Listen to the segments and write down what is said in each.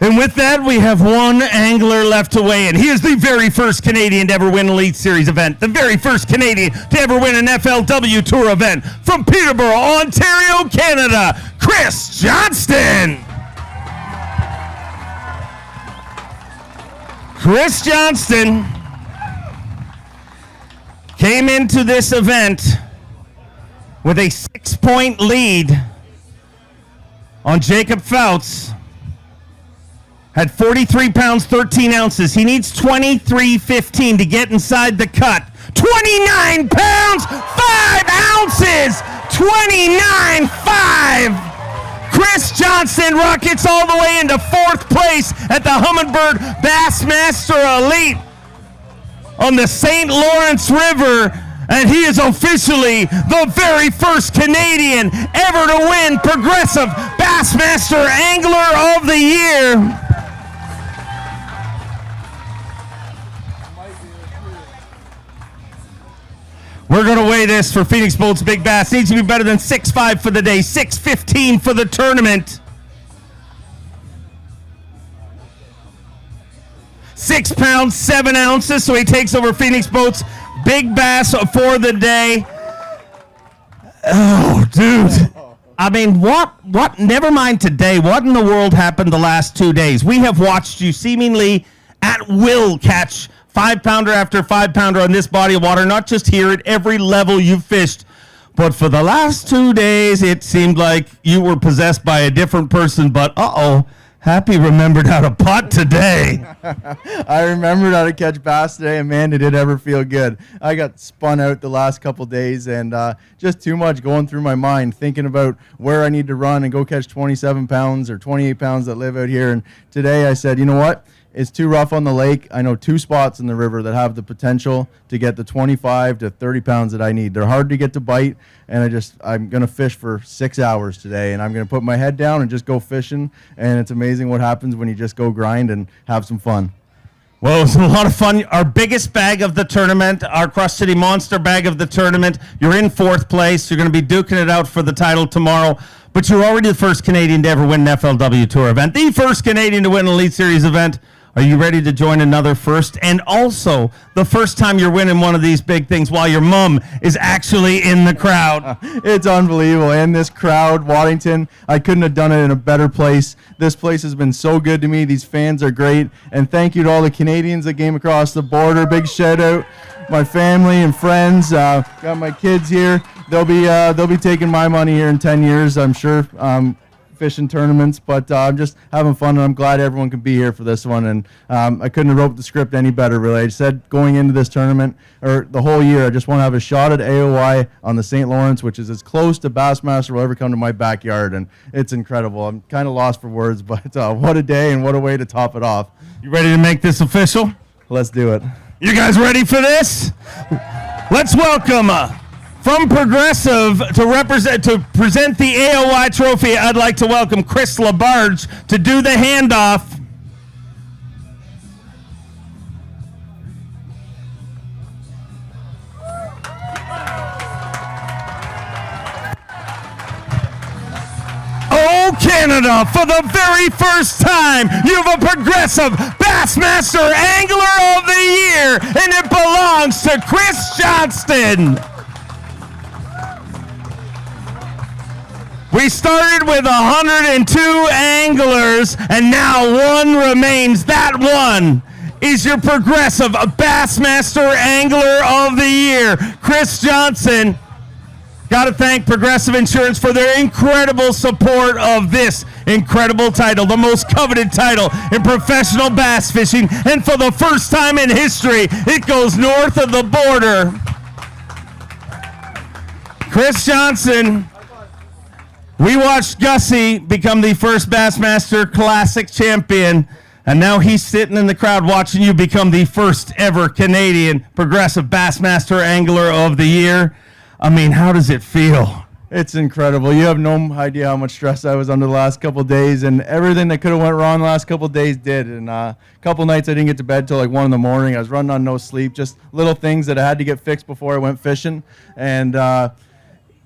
And with that, we have one angler left to weigh in. He is the very first Canadian to ever win an Elite Series event, the very first Canadian to ever win an FLW Tour event. From Peterborough, Ontario, Canada, Chris Johnston. Chris Johnston came into this event with a 6-point lead on Jacob Fouts. Had 43 pounds, 13 ounces. He needs 23.15 to get inside the cut. 29 pounds, 5 ounces. 29.5. Chris Johnston rockets all the way into 4th place at the Humminbird Bassmaster Elite on the St. Lawrence River. And he is officially the very first Canadian ever to win Progressive Bassmaster Angler of the Year. We're going to weigh this for Phoenix Boats Big Bass. Needs to be better than 6'5" for the day, 6'15" for the tournament. 6 pounds, 7 ounces, so he takes over Phoenix Boats Big Bass for the day. Oh, dude. I mean, what, never mind today. What in the world happened the last 2 days? We have watched you seemingly at will catch 5-pounder after 5-pounder on this body of water, not just here, at every level you've fished. But for the last 2 days, it seemed like you were possessed by a different person. But, Happy remembered how to putt today. I remembered how to catch bass today, and man, did it ever feel good. I got spun out the last couple days, and just too much going through my mind, thinking about where I need to run and go catch 27 pounds or 28 pounds that live out here. And today I said, you know what? It's too rough on the lake. I know 2 spots in the river that have the potential to get the 25 to 30 pounds that I need. They're hard to get to bite, and I'm going to fish for 6 hours today, and I'm going to put my head down and just go fishing, and it's amazing what happens when you just go grind and have some fun. Well, it was a lot of fun. Our biggest bag of the tournament, our Crush City Monster bag of the tournament. You're in 4th place. You're going to be duking it out for the title tomorrow. But you're already the first Canadian to ever win an FLW Tour event, the first Canadian to win an Elite Series event. Are you ready to join another first? And also, the first time you're winning one of these big things while your mom is actually in the crowd. It's unbelievable. And this crowd, Waddington, I couldn't have done it in a better place. This place has been so good to me. These fans are great. And thank you to all the Canadians that came across the border. Big shout out. My family and friends. Got my kids here. They'll be taking my money here in 10 years, I'm sure. Fishing tournaments, but I'm just having fun, and I'm glad everyone can be here for this one. And I couldn't have wrote the script any better, really. I said going into this tournament, or the whole year, I just want to have a shot at AOY on the St. Lawrence, which is as close to Bassmaster will ever come to my backyard, and it's incredible. I'm kind of lost for words, but what a day and what a way to top it off. You ready to make this official? Let's do it. You guys ready for this? Let's welcome from Progressive to present the AOY trophy. I'd like to welcome Chris Labarge to do the handoff. Oh, Canada, for the very first time, you have a Progressive Bassmaster Angler of the Year, and it belongs to Chris Johnston. We started with 102 anglers, and now one remains. That one is your Progressive Bassmaster Angler of the Year, Chris Johnston. Got to thank Progressive Insurance for their incredible support of this incredible title, the most coveted title in professional bass fishing, and for the first time in history, it goes north of the border. Chris Johnston. We watched Gussie become the first Bassmaster Classic champion, and now he's sitting in the crowd watching you become the first ever Canadian Progressive Bassmaster Angler of the Year. I mean, how does it feel? It's incredible. You have no idea how much stress I was under the last couple of days, and everything that could have went wrong the last couple of days did. And a couple nights I didn't get to bed till like 1 in the morning. I was running on no sleep, just little things that I had to get fixed before I went fishing. And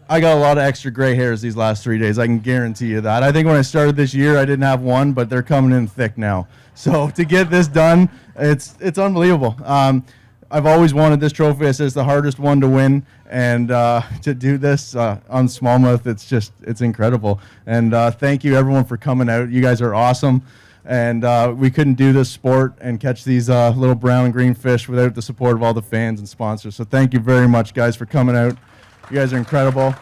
I got a lot of extra gray hairs these last 3 days. I can guarantee you that. I think when I started this year, I didn't have one, but they're coming in thick now. So to get this done, it's unbelievable. I've always wanted this trophy. It's the hardest one to win, and to do this on smallmouth, it's incredible. And thank you everyone for coming out. You guys are awesome. And we couldn't do this sport and catch these little brown and green fish without the support of all the fans and sponsors. So thank you very much, guys, for coming out. You guys are incredible.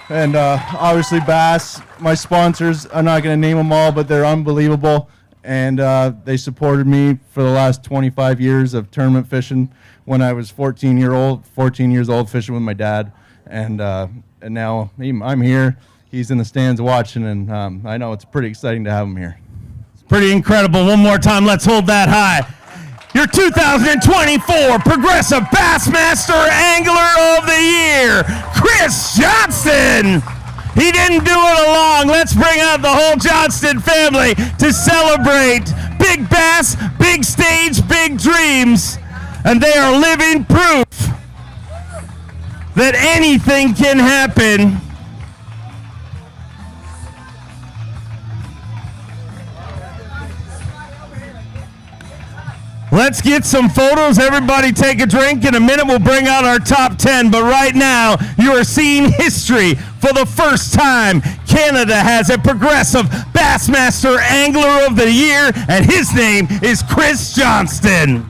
And obviously B.A.S.S, my sponsors, I'm not going to name them all, but they're unbelievable. And they supported me for the last 25 years of tournament fishing when I was 14 years old fishing with my dad. And now I'm here. He's in the stands watching, and I know it's pretty exciting to have him here. It's pretty incredible. One more time, let's hold that high. Your 2024 Progressive Bassmaster Angler of the Year, Chris Johnston. He didn't do it alone. Let's bring out the whole Johnston family to celebrate big bass, big stage, big dreams. And they are living proof that anything can happen. Let's get some photos. Everybody take a drink. In a minute, we'll bring out our top 10. But right now, you are seeing history. For the first time, Canada has a Progressive Bassmaster Angler of the Year, and his name is Chris Johnston.